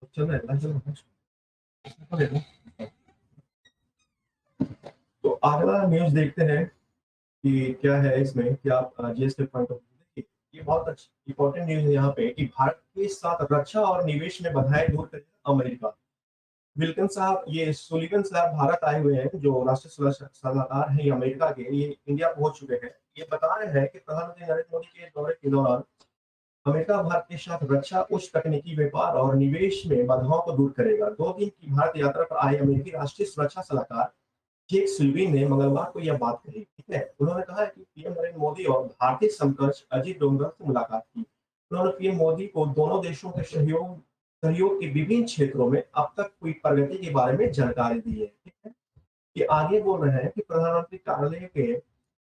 चल रहा है, चल रहा है। तो अगला न्यूज़ देखते हैं कि क्या है इसमें, क्या जीएस के पॉइंट ऑफ व्यू देखिए, ये बहुत अच्छी इंपॉर्टेंट न्यूज़ है यहाँ पे कि भारत के साथ रक्षा और निवेश में बाधाएं दूर करेगा अमेरिका। विल्सन साहब, ये सुलिवन साहब भारत आए हुए हैं, जो राष्ट्रीय सलाहकार हैं ये अमेरिका के, ये इंडिया पहुंच चुके हैं। ये बता रहे हैं कि प्रधानमंत्री नरेंद्र मोदी के दौरे के दौरान अमेरिका भारत के साथ रक्षा, उच्च तकनीकी व्यापार और निवेश में बाधाओं को दूर करेगा। 2 दिन की भारत यात्रा पर आए अमेरिकी राष्ट्रीय सुरक्षा सलाहकार जेक सुल्लिवन ने मंगलवार को यह बात कही। ठीक है, उन्होंने कहा है कि पीएम नरेंद्र मोदी और भारतीय समकक्ष अजीत डोभाल से मुलाकात की। उन्होंने पीएम मोदी को दोनों देशों के सहयोग सहयोग के विभिन्न क्षेत्रों में अब तक हुई प्रगति के बारे में जानकारी दी है। ठीक है, ये आगे बोल रहे हैं कि प्रधानमंत्री कार्यालय के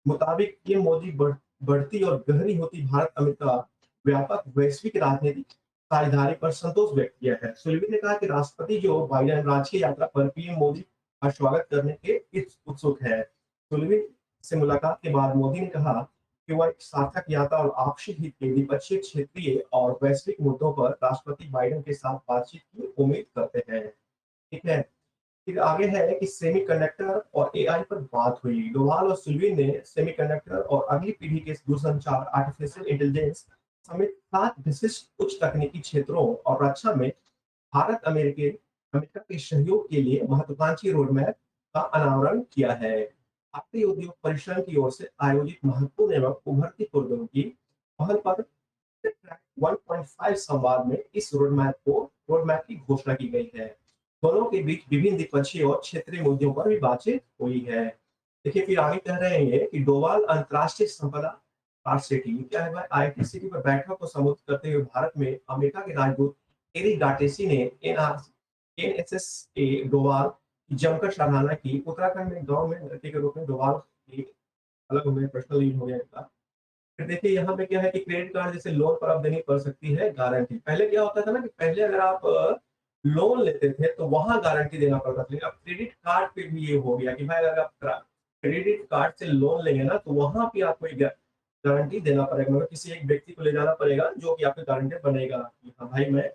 मुताबिक पीएम मोदी बढ़ती और गहरी होती भारत अमेरिका व्यापक वैश्विक राजनीतिक साझेदारी पर संतोष व्यक्त किया है। सुल्लिवन ने कहा कि राष्ट्रपति जो बाइडेन राजकीय यात्रा पर पीएम मोदी का स्वागत करने के उत्सुक है। सुल्लिवन से मुलाकात के बाद मोदी ने कहा कि वह एक सार्थक यात्रा और आपसी हित के द्विपक्षीय, क्षेत्रीय और वैश्विक मुद्दों पर राष्ट्रपति बाइडेन के साथ बातचीत की उम्मीद करते हैं। ठीक है, फिर आगे है कि सेमीकंडक्टर और एआई पर बात हुई। डोभाल और सुल्लिवन ने सेमीकंडक्टर और अगली पीढ़ी के दूरसंचार, आर्टिफिशियल इंटेलिजेंस समेत 7 विशिष्ट उच्च तकनीकी क्षेत्रों और रक्षा में भारत अमेरिका के सहयोग के लिए महत्वाकांक्षी रोडमैप का अनावरण किया है। भारतीय उद्योग परिसंघ की ओर से आयोजित महत्वपूर्ण एवं उभरती प्रौद्योगिकी पहल पर 1.5 संवाद में इस रोडमैप की घोषणा की गई है। दोनों के बीच विभिन्न द्विपक्षीय और क्षेत्रीय मुद्दों पर भी बातचीत हुई है। देखिए, फिर आगे कह रहे हैं कि डोभाल अंतर्राष्ट्रीय संपदा स्मार्ट सिटी, क्या है भाई, आईटी सिटी पर बैठक को संबोधित करते हुए भारत में अमेरिका के राजदूत एरिक गार्डेसी ने एनएसएस के डोभाल की जमकर सराहना की। उत्तराखंड में गांव में लड़के के रूप में डोभाल की अलग हो गए, पर्सनल लीड हो गया इनका। फिर देखिए यहाँ पे क्या है कि क्रेडिट कार्ड जैसे लोन पर अब देनी पड़ सकती है गारंटी। पहले क्या होता था ना कि पहले अगर आप लोन लेते थे तो वहां गारंटी देना पड़ता था, लेकिन अब क्रेडिट कार्ड पे भी ये हो गया कि भाई अगर आप क्रेडिट कार्ड से लोन लेंगे ना तो वहां पे आपको एक गारंटी देना पड़ेगा, मतलब किसी एक व्यक्ति को ले जाना पड़ेगा जो कि आपका गारंटर बनेगा कि हाँ भाई मैं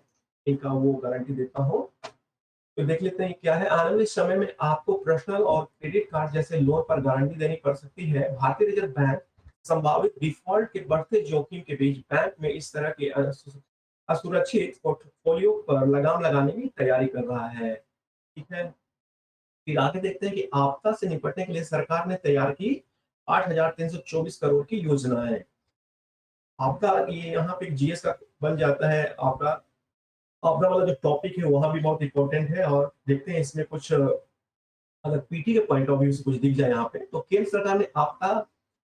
इनका वो गारंटी देता हूँ। तो देख लेते हैं क्या है, आने वाले समय में आपको पर्सनल और क्रेडिट कार्ड जैसे लोन पर गारंटी देनी पड़ सकती है। भारतीय रिजर्व बैंक संभावित डिफॉल्ट के बढ़ते जोखिम के बीच बैंक में इस तरह के असुरक्षित पोर्टफोलियो पर लगाम लगाने की तैयारी कर रहा है। ठीक है, फिर आगे देखते हैं कि आपदा से निपटने के लिए सरकार ने तैयार की 8,324 करोड़ की योजनाएं। आपदा ये यहाँ पे जीएस का बन जाता है। आपका आपदा वाला जो टॉपिक है वहां भी बहुत इंपॉर्टेंट है, और देखते हैं इसमें कुछ अगर पीटी के पॉइंट ऑफ व्यू से कुछ दिख जाए यहाँ पे, तो केंद्र सरकार ने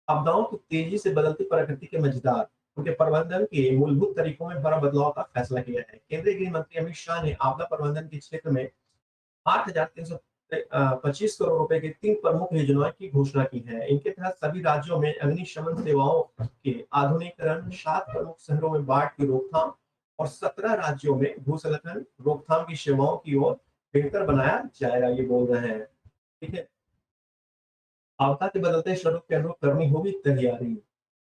आपदाओं की तेजी से बदलती प्रकृति के मजेदार उनके प्रबंधन के मूलभूत तरीकों में बड़ा बदलाव का फैसला किया है। केंद्रीय गृह मंत्री अमित शाह ने आपदा प्रबंधन के क्षेत्र में 8,325 करोड़ रुपए की 3 प्रमुख योजनाओं की घोषणा की है। इनके तहत सभी राज्यों में अग्निशमन सेवाओं के आधुनिकीकरण, 7 प्रमुख शहरों में बाढ़ की रोकथाम और 17 राज्यों में भूस्खलन रोकथाम की सेवाओं की ओर बेहतर बनाया जाएगा, ये बोल रहे हैं। ठीक है, आपदा के बदलते स्वरूप के अनुरूप करनी होगी तैयारी।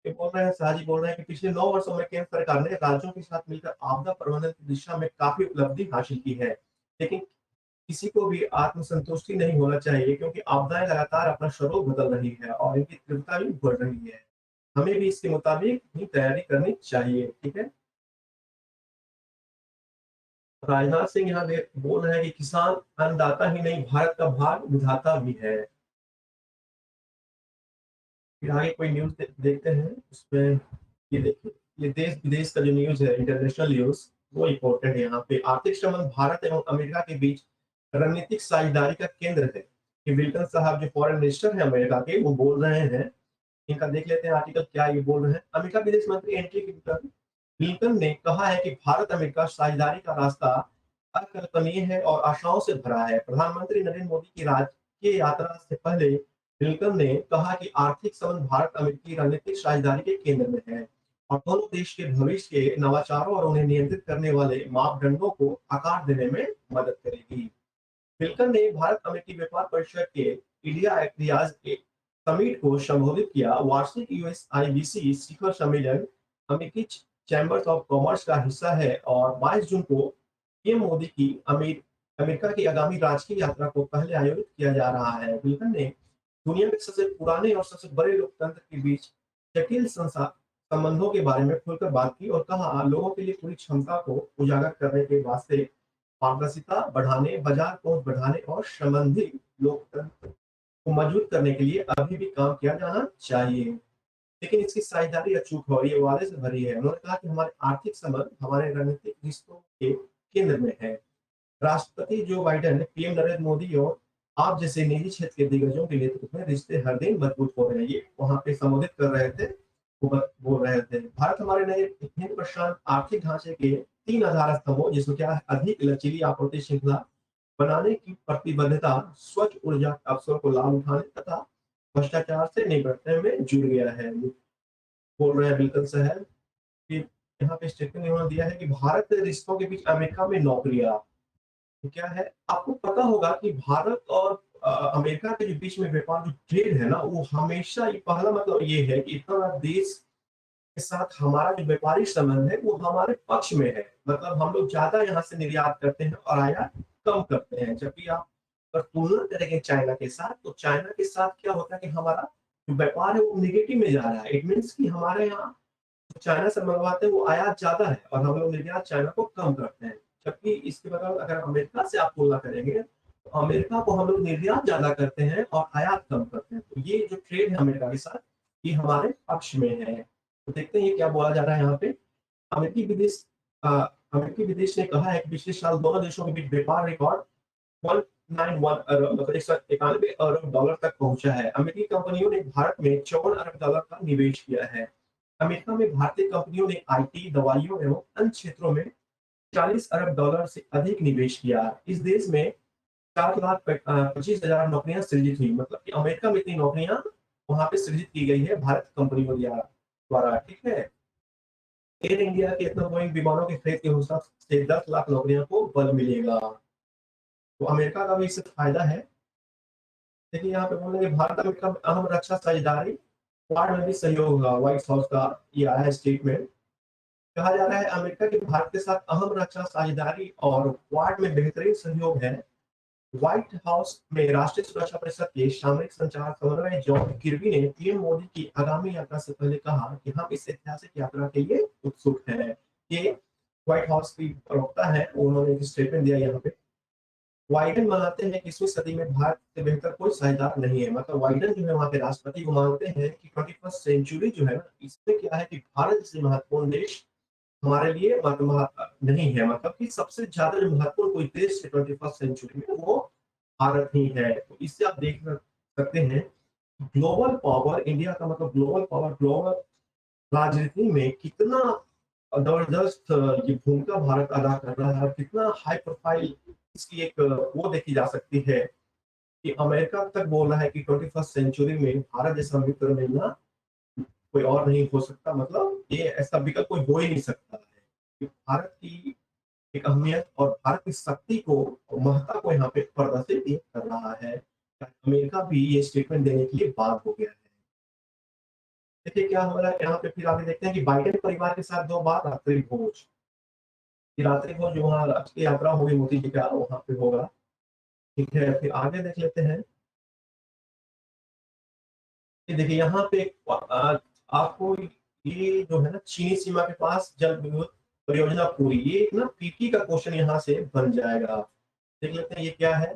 ये बोल रहे हैं, शाहजी बोल रहे हैं कि पिछले 9 वर्षों में केंद्र सरकार ने राज्यों के साथ मिलकर आपदा प्रबंधन की दिशा में काफी उपलब्धि हासिल की है। लेकिन किसी को भी आत्मसंतुष्टि नहीं होना चाहिए, क्योंकि आपदाएं लगातार अपना स्वरूप बदल रही है और इनकी तीव्रता भी बढ़ रही है। हमें भी इसके मुताबिक ही तैयारी करनी चाहिए। ठीक है, राजनाथ सिंह यहाँ बोल रहे हैं कि किसान अन्नदाता ही नहीं, भारत का भाग विधाता भी है। फिर आगे कोई न्यूज देखते हैं उसमें। ये देखिए, ये देश विदेश का जो न्यूज है, इंटरनेशनल न्यूज, वो इम्पोर्टेंट है। यहाँ पे आर्थिक संबंध भारत एवं अमेरिका के बीच रणनीतिक साझेदारी का केंद्र है। कि विल्सन साहब जो फॉरेन मिनिस्टर है अमेरिका के, वो बोल रहे हैं। इनका देख लेते हैं आर्टिकल क्या ये बोल रहे हैं। अमेरिका विदेश मंत्री एंट्री क्लिंटन ने कहा है कि भारत अमेरिका साझेदारी का रास्ता अकल्पनीय है और आशाओं से भरा है। प्रधानमंत्री नरेंद्र मोदी की राज्य यात्रा से पहले क्लिंटन ने कहा कि आर्थिक संबंध भारत अमेरिकी रणनीतिक साझेदारी के केंद्र में है और दोनों देश के भविष्य के नवाचारों और उन्हें नियंत्रित करने वाले मापदंडों को आकार देने में मदद करेगी। विल्सन ने भारत अमेरिकी व्यापार परिषद के इंडिया रियाज समिट को संबोधित किया। वार्षिक यूएसआईबीसी शिखर सम्मेलन अमेरिकी चैम्बर्स ऑफ कॉमर्स का हिस्सा है और 22 जून को पीएम मोदी की अमेरिका की आगामी राजकीय यात्रा को पहले आयोजित किया जा रहा है। ब्लिंकन ने दुनिया के सबसे पुराने और सबसे बड़े लोकतंत्र के बीच जटिल संबंधों के बारे में खुलकर बात की और कहा लोगों के लिए पूरी क्षमता को उजागर करने के वास्ते पारदर्शिता बढ़ाने, बाजार पहुंच बढ़ाने और संबंधित लोकतंत्र को मजबूत करने के लिए अभी भी काम किया जाना चाहिए। लेकिन इसकी साझेदारी अचूक और ये वादे से भरी है। उन्होंने कहा कि हमारे आर्थिक संबंध हमारे रणनीतिक रिश्तों के केंद्र में है। राष्ट्रपति Joe Biden, PM Narendra Modi और आप जैसे निजी क्षेत्र के दिग्गजों के नेतृत्व में रिश्ते हर दिन मजबूत हो रहे हैं। ये वहां पे संबोधित कर रहे थे, वो बोल रहे थे भारत हमारे नए हिंद प्रशांत आर्थिक ढांचे के 3 आधार स्तंभों जिसमें क्या है अधिक लचीली आपूर्ति श्रृंखला बनाने की प्रतिबद्धता, स्वच्छ ऊर्जा अवसरों को लाभ उठाने तथा भ्रष्टाचार से निपटने में जुड़ गया है। बोल रहे हैं बिल्कुल सहल कि यहाँ पे स्टेटमेंट इन्होंने दिया है कि भारत के रिश्तों के बीच अमेरिका में नौकरियां तो क्या है। आपको पता होगा कि भारत और अमेरिका के जो बीच में व्यापार जो ट्रेड है ना वो हमेशा ये पहला मतलब ये है कि इतना बड़ा देश के साथ हमारा जो व्यापारिक संबंध है वो हमारे पक्ष में है। मतलब हम लोग ज्यादा यहाँ से निर्यात करते हैं और आयात कम करते हैं। जबकि आप अगर तुलना करेंगे चाइना के साथ तो चाइना के साथ क्या होता है कि हमारा जो व्यापार है वो निगेटिव में जा रहा है। इट मीन्स कि हमारे यहाँ चाइना से मंगवाते हैं वो आयात ज्यादा है और हम लोग निर्यात चाइना को कम करते हैं। जबकि इसके बगैर अगर अमेरिका से आप तुलना करेंगे तो अमेरिका को हम लोग निर्यात ज्यादा करते हैं और आयात कम करते हैं। तो ये जो ट्रेड है अमेरिका के साथ ये हमारे पक्ष में है। तो देखते हैं ये क्या बोला जा रहा है यहाँ पे। अमेरिकी विदेश अ, अमेरिकी विदेश ने कहा है कि पिछले साल दोनों देशों के बीच व्यापार रिकॉर्ड 191 अरब मतलब 191 अरब डॉलर तक पहुंचा है। अमेरिकी कंपनियों ने भारत में 54 अरब डॉलर का निवेश किया है। अमेरिका में भारतीय कंपनियों ने आईटी, दवाइयों एवं अन्य क्षेत्रों में 40 अरब डॉलर से अधिक निवेश किया। इस देश में 4,25,000 नौकरियां सृजित हुई। मतलब कि अमेरिका में इतनी नौकरियां वहां पे सृजित की गई है भारत कंपनियों द्वारा। ठीक है। एयर इंडिया के इतना बोइंग विमानों की खरीद के हिसाब से 10 लाख नौकरियों को बल मिलेगा। तो अमेरिका का भी इससे फायदा है। देखिए यहाँ पे बोलेंगे भारत अमेरिका में अहम रक्षा साझेदारी क्वाड में भी सहयोग होगा। व्हाइट हाउस का ये आया है स्टेटमेंट। कहा जा रहा है अमेरिका के भारत के साथ अहम रक्षा साझेदारी और क्वाड में बेहतरीन सहयोग है। व्हाइट हाउस में राष्ट्रीय सुरक्षा परिषद के सामरिक संचार समन्वय जॉन किर्बी ने पीएम मोदी की आगामी यात्रा से पहले कहा कि हम इस ऐतिहासिक यात्रा के लिए उत्सुक हैं। ये व्हाइट हाउस की प्रवक्ता है, उन्होंने एक स्टेटमेंट दिया यहाँ पे। वाइडन मानते हैं कि 20वीं सदी में भारत से बेहतर कोई साझेदार नहीं है। मतलब वाइडन जो है वहाँ के राष्ट्रपति को मानते हैं कि 21st सेंचुरी जो है ना इसमें क्या है कि भारत जैसे महत्वपूर्ण देश हमारे लिए नहीं है। मतलब कि सबसे ज्यादा जो महत्वपूर्ण कोई देश है 21st सेंचुरी में वो भारत ही है। तो इससे आप देख सकते हैं ग्लोबल पावर इंडिया का मतलब ग्लोबल पावर ग्लोबल राजनीति में कितना जबरदस्त ये भूमिका भारत अदा कर रहा है और कितना हाई प्रोफाइल इसकी एक वो देखी जा सकती है कि अमेरिका तक बोल रहा है कि 21st सेंचुरी में भारत जैसा मित्र मिलना कोई और नहीं हो सकता। मतलब ये ऐसा विकल्प कोई हो ही नहीं सकता है कि भारत की एक अहमियत और भारत की शक्ति को और महत्ता को यहाँ पे प्रदर्शित ये कर रहा है। अमेरिका भी ये स्टेटमेंट देने के लिए बात हो गया है। देखिए क्या हो रहा है यहाँ पे। फिर आगे देखते हैं कि बाइडेन परिवार के साथ 2 बार रात्रि भोज। ये रात्रि भोज जो वहाँ राष्ट्रीय यात्रा होगी मोदी जी का वहाँ पे होगा। ठीक है। फिर आगे देख लेते हैं कि देखिए यहाँ पे आपको ये जो है ना चीनी सीमा के पास जल विद्युत परियोजना पूरी ये एक ना पीटी का क्वेश्चन यहाँ से बन जाएगा। देख लेते हैं ये क्या है।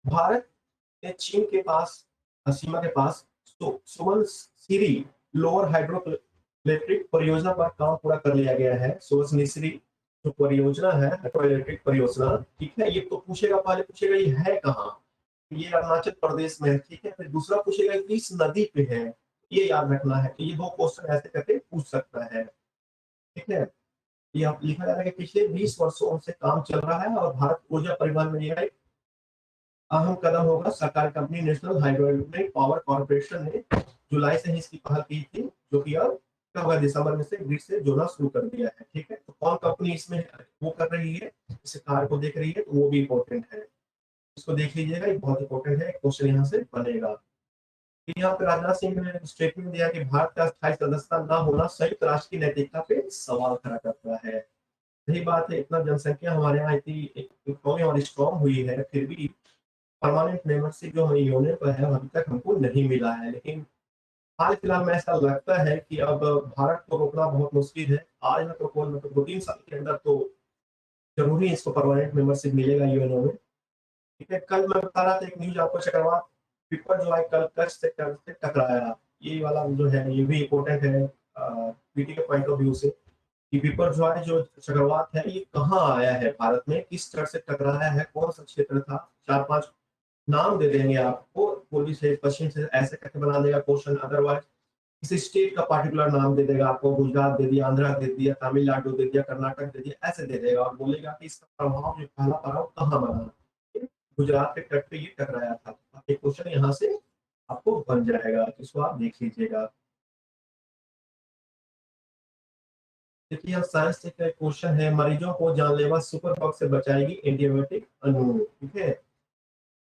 भारत ने चीन के पास सीमा के पास सुबनसिरी लोअर हाइड्रो इलेक्ट्रिक परियोजना पर काम पूरा कर लिया गया है। सुबनसिरी जो परियोजना है हाइड्रो इलेक्ट्रिक परियोजना, ठीक है। ये तो पूछेगा, पहले पूछेगा ये है कहाँ। ये अरुणाचल प्रदेश में है। ठीक है। फिर दूसरा पूछेगा कि इस नदी पे है। ये याद रखना है कि ये 2 क्वेश्चन ऐसे करके पूछ सकता है। ठीक है। ये आप लिखा जा रहा है कि पिछले 20 वर्षों से काम चल रहा है और भारत ऊर्जा परिवहन में यह एक अहम कदम होगा। सरकारी company national hydroelectric power corporation ने जुलाई से ही इसकी पहल की थी जो कि अब क्या होगा दिसंबर में से ग्रिड से जोड़ना शुरू कर दिया है। ठीक है। तो कौन कंपनी इसमें वो कर रही है इस कार्य को देख रही है तो वो भी इम्पोर्टेंट है। इसको देख लीजिएगा, ये बहुत इंपॉर्टेंट है, क्वेश्चन यहाँ से बनेगा। फिर यहाँ पे राजनाथ सिंह ने स्टेटमेंट दिया कि भारत का स्थायी सदस्यता न होना संयुक्त राष्ट्र की नैतिकता पे सवाल खड़ा करता है। सही बात है, इतना जनसंख्या हमारे यहाँ इतनी इकोनॉमी हमारी स्ट्रांग हुई है, फिर भी परमानेंट मेंबरशिप जो हमें यूनियन पर है, अभी तक हमको नहीं मिला है। लेकिन हाल-फिलहाल में ऐसा लगता है कि अब भारत को रोकना बहुत मुश्किल है। आज ना तो कल मतलब 2-3 साल के अंदर तो ज़रूर ही इसको परमानेंट मेंबरशिप मिलेगा यूएनओ में। ठीक है, कल मैं बता रहा था एक न्यूज़ आपको चक्रवात पेपर जो है कल कच्छ से टकराया। ये वाला जो है ये भी इम्पोर्टेंट है पीटी के पॉइंट ऑफ व्यू से कि पेपर जो है जो चक्रवात है ये कहाँ आया है भारत में, किस तट से टकराया है, कौन-सा क्षेत्र था? 4-5 नाम दे देंगे आपको, पूर्वी से, पश्चिम से ऐसे करके बना देगा क्वेश्चन अदरवाइज़ किसी स्टेट का पार्टिकुलर नाम दे देगा आपको, गुजरात दे दिया, आंध्रा दे दिया, तमिलनाडु दे दिया, कर्नाटक दे दिया, ऐसे दे देगा और बोलेगा कि इसका प्रभाव जो पहला पड़ाव कहाँ बना? ये गुजरात के तट पे ये टकराया था। ये क्वेश्चन यहाँ से आपको बन जाएगा, इसको आप देख लीजिएगा। देखिए यहाँ साइंस से का एक क्वेश्चन है, मरीजों को जानलेवा सुपर बग से बचाएगी एंटीबायोटिक अणु, ठीक है?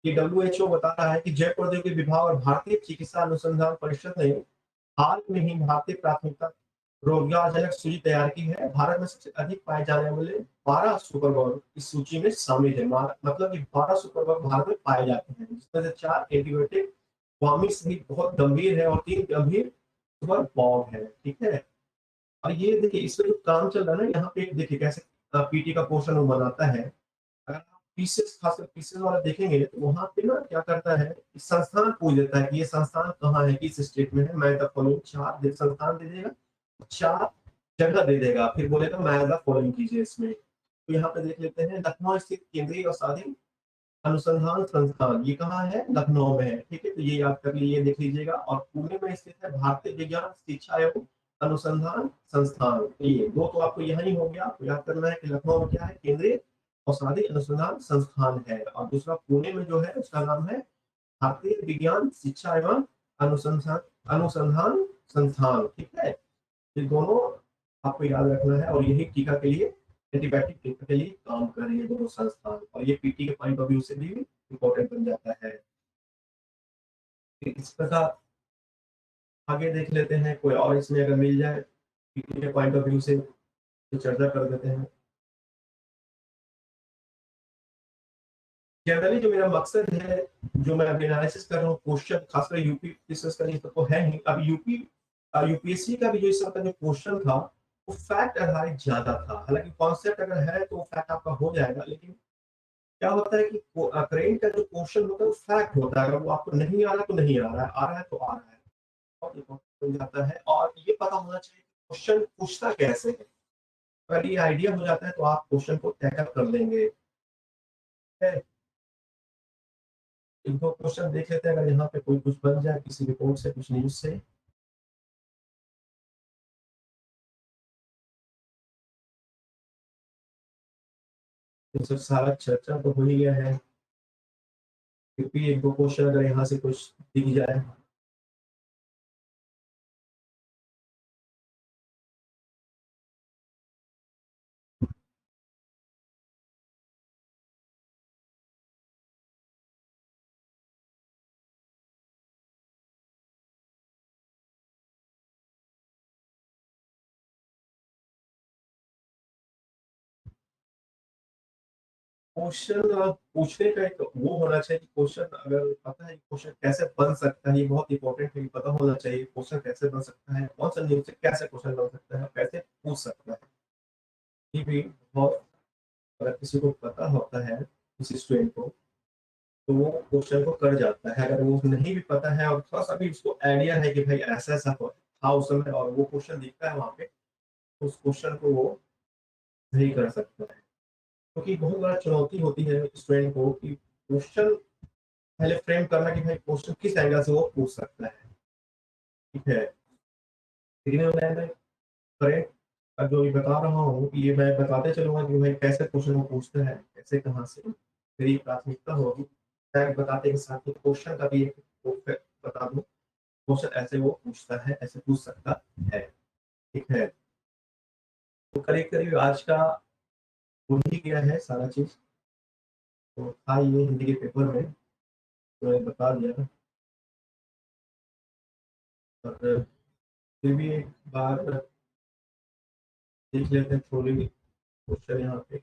कि डब्ल्यूएचओ बता रहा है कि जैव प्रौद्योगिकी विभाग और भारतीय चिकित्सा अनुसंधान परिषद ने हाल में ही भारतीय प्राथमिकता रोगजनक सूची तैयार की है। भारत में सबसे अधिक पाए जाने वाले 12 सुपर बग इस सूची में शामिल है। मतलब कि 12 सुपर बग भारत में पाए जाते हैं, जिसमें से 4 एंटीबायोटिक वामी सहित बहुत गंभीर है और 3 गंभीर सुपर बग है, ठीक है? और ये देखिए इसमें जो काम चल रहा है ना यहाँ पे देखिए कैसे पीटी का क्वेश्चन वो बनाता है। अगर आप पीसेस खासकर पीसेस वाला देखेंगे तो वहाँ पे ना क्या करता है कि संस्थान पूछ देता है कि ये संस्थान कहाँ है, किस स्टेट में है, मैं द फॉलोइंग 4 संस्थान दे देगा, 4 जगह दे देगा, फिर बोलेगा मैं द फॉलोइंग कीजिए इसमें। तो यहाँ पे देख लेते हैं लखनऊ स्थित केंद्रीय औषधि अनुसंधान संस्थान, ये कहाँ है? लखनऊ में है, ठीक है? तो ये याद कर लीजिए, देख लीजिएगा और पुणे में स्थित है भारतीय विज्ञान शिक्षा एवं अनुसंधान संस्थान। ये 2 तो आपको यहाँ ही हो गया, आपको याद करना है कि लखनऊ में क्या है? केंद्रीय औषधि अनुसंधान संस्थान है और दूसरा पुणे में जो है उसका नाम है भारतीय विज्ञान शिक्षा एवं अनुसंधान अनुसंधान संस्थान, ठीक है? ये दोनों आपको याद रखना है और यही टीका के लिए एंटीबायोटिक टीका के लिए काम कर रही है दोनों संस्थान और ये पीटी के पॉइंट ऑफ व्यू से भी इम्पोर्टेंट बन जाता है। इस प्रकार आगे देख लेते हैं कोई और इसमें अगर मिल जाए पीटी के पॉइंट ऑफ व्यू से तो चर्चा कर देते हैं। जनरली जो मेरा मकसद है, जो मैं अभी एनालिसिस कर रहा हूँ क्वेश्चन खासकर यूपी डिस्कस करने तो है नहीं। अब यूपी यूपीएससी का भी जो इस साल का जो क्वेश्चन था वो फैक्ट आधारित ज्यादा था। हालांकि कॉन्सेप्ट अगर है तो फैक्ट आपका हो जाएगा, लेकिन क्या होता है कि करेंट का जो क्वेश्चन होता है वो फैक्ट होता है। अगर वो आपको नहीं आ रहा तो नहीं आ रहा है, आ रहा है तो आ रहा है, बहुत इम्पोर्टेंट हो जाता है। और ये पता होना चाहिए क्वेश्चन पूछता कैसे है। अगर ये आइडिया हो जाता है तो आप क्वेश्चन को टैकल कर लेंगे। एक दो क्वेश्चन देख लेते हैं अगर यहाँ पे कोई कुछ बन जाए किसी रिपोर्ट से, कुछ न्यूज से। तो सब सारा चर्चा तो हो ही गया है, फिर भी एक दो क्वेश्चन अगर यहाँ से कुछ दिख जाए। क्वेश्चन पूछने का एक वो होना चाहिए कि क्वेश्चन अगर पता है क्वेश्चन कैसे बन सकता है, ये बहुत इंपॉर्टेंट है कि पता होना चाहिए क्वेश्चन कैसे बन सकता है, कौन सा न्यूज से कैसे क्वेश्चन बन सकता है, कैसे पूछ सकता है। ये भी बहुत, अगर किसी को पता होता है किसी स्टूडेंट को तो वो क्वेश्चन को कर जाता है। अगर वो नहीं भी पता है और थोड़ा सा भी उसको आइडिया है कि भाई ऐसा ऐसा था उस समय और वो क्वेश्चन दिखता है वहां पे, तो उस क्वेश्चन को वो नहीं कर सकता है। क्योंकि बहुत बड़ा चुनौती होती है स्टूडेंट को कि क्वेश्चन पहले फ्रेम करना कि भाई क्वेश्चन किस एंगल से वो पूछ सकता है, ठीक है? लेकिन मैं करेंट का जो ये बता रहा हूँ ये मैं बताते चलूंगा कि भाई कैसे क्वेश्चन वो पूछता है, कैसे कहाँ से मेरी प्राथमिकता होगी। फैक्ट बताते के साथ ही क्वेश्चन का भी एक बता दूं, क्वेश्चन ऐसे वो पूछता है, ऐसे पूछ सकता है, ठीक है? तो करीब करीब आज का हो ही गया है सारा चीज। तो था ये हिंदी के पेपर में तो मैंने बता दिया। और फिर भी एक बार देख लेते हैं थोड़ी क्वेश्चन यहाँ पे।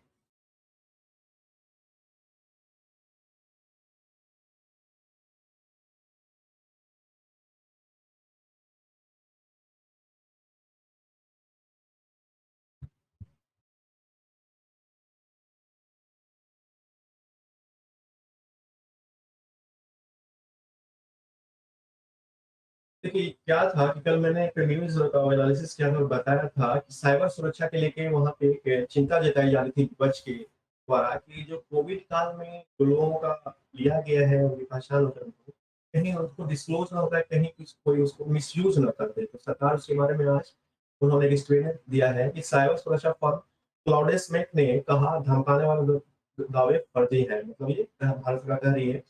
देखिए क्या था कि कल मैंने एक न्यूज़ एनालिसिस किया था और बताया था कि साइबर सुरक्षा के लेके वहाँ पे एक चिंता जताई जा रही थी विपक्ष के द्वारा कि जो कोविड काल में जो लोगों का लिया गया है, उनकी पहचान वगैरह को, कहीं उसको डिस्क्लोज़ ना हो पाए, कहीं कोई उसको मिसयूज़ ना कर दे। तो सरकार उसके बारे में आज उन्होंने एक स्टेटमेंट दिया है कि साइबर सुरक्षा फर्म क्लाउडेस्मेक ने कहा धमकाने वाले दावे फर्जी हैं। मतलब ये भारत सरकार कह रही है।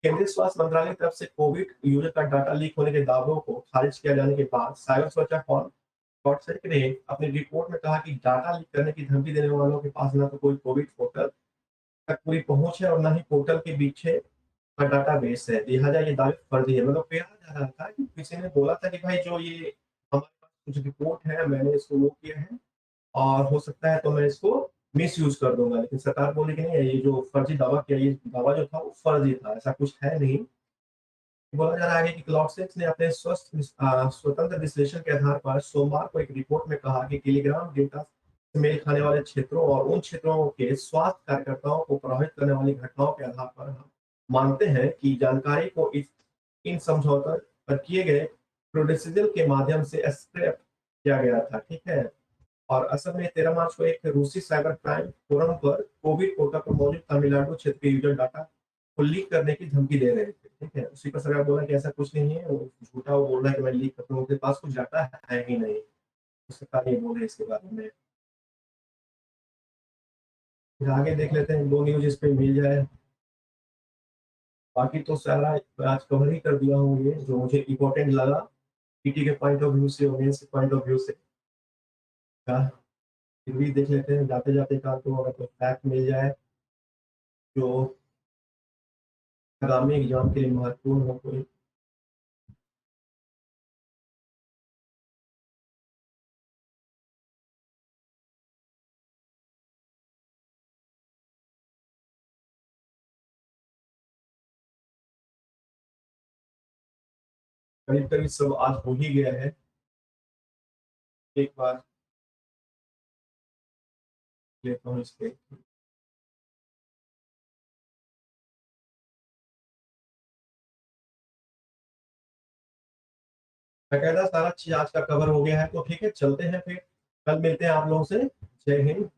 केंद्रीय स्वास्थ्य मंत्रालय की तरफ से कोविड यूजर का डाटा लीक होने के दावों को खारिज किया जाने के बाद साइबर सुरक्षा फर्म व्हाट्सएप ने अपनी रिपोर्ट में कहा कि डाटा लीक करने की धमकी देने वालों के पास न तो कोई कोविड पोर्टल तक पूरी पहुंच है और न ही पोर्टल के पीछे का डाटा बेस है। लिहाजा ये दावे फर्जी है। मतलब कहा जा रहा था कि किसी ने बोला था कि भाई जो ये हमारे पास कुछ रिपोर्ट है, मैंने इसको वो किया है और हो सकता है तो मैं इसको मिसयूज कर दूंगा। लेकिन सरकार बोली कि नहीं, ये जो फर्जी दावा किया, ये दावा जो था वो फर्जी था, ऐसा कुछ है नहीं। बोला जा रहा है कि क्लॉडसेक्स ने अपने स्वतंत्र विश्लेषण के आधार पर सोमवार को एक रिपोर्ट में कहा कि टेलीग्राम डेटा से मेल खाने वाले क्षेत्रों और उन क्षेत्रों के स्वास्थ्य कार्यकर्ताओं को प्रभावित करने वाली घटनाओं के आधार पर हम मानते हैं कि जानकारी को इन समझौतों पर किए गए प्रोडेसिजल के माध्यम से स्क्रैप किया गया था। ठीक है। और असल में 13 मार्च को एक रूसी साइबर क्राइम फोरम पर कोविड पोर्टल पर मौजूद तमिलनाडु क्षेत्र के यूजर डाटा को लीक करने की धमकी दे रहे थे। ठीक है। उसी पर सरकार बोला कि ऐसा कुछ नहीं है, वो झूठा वो बोल रहा है कि मैं लीक करता हूँ, उनके पास कुछ डाटा है ही नहीं। तो सरकार ये बोल रही है इसके बारे में। फिर आगे देख लेते हैं, दो न्यूज इस पे मिल जाए। बाकी तो सारा आज कवर ही कर दिया हूँ, ये जो मुझे इम्पोर्टेंट लगा पीटी के पॉइंट ऑफ व्यू से, ऑडियंस के पॉइंट ऑफ व्यू से। हाँ, फिर भी देख लेते हैं जाते जाते का, तो अगर तो फैक्ट मिल जाए जो आगामी एग्जाम के लिए महत्वपूर्ण हो कोई। करीब करीब सब आज हो ही गया है। एक बार लेता हूँ इस पे। बकायदा सारा चीज आज का कवर हो गया है, तो ठीक है चलते हैं फिर। कल मिलते हैं आप लोगों से। जय हिंद।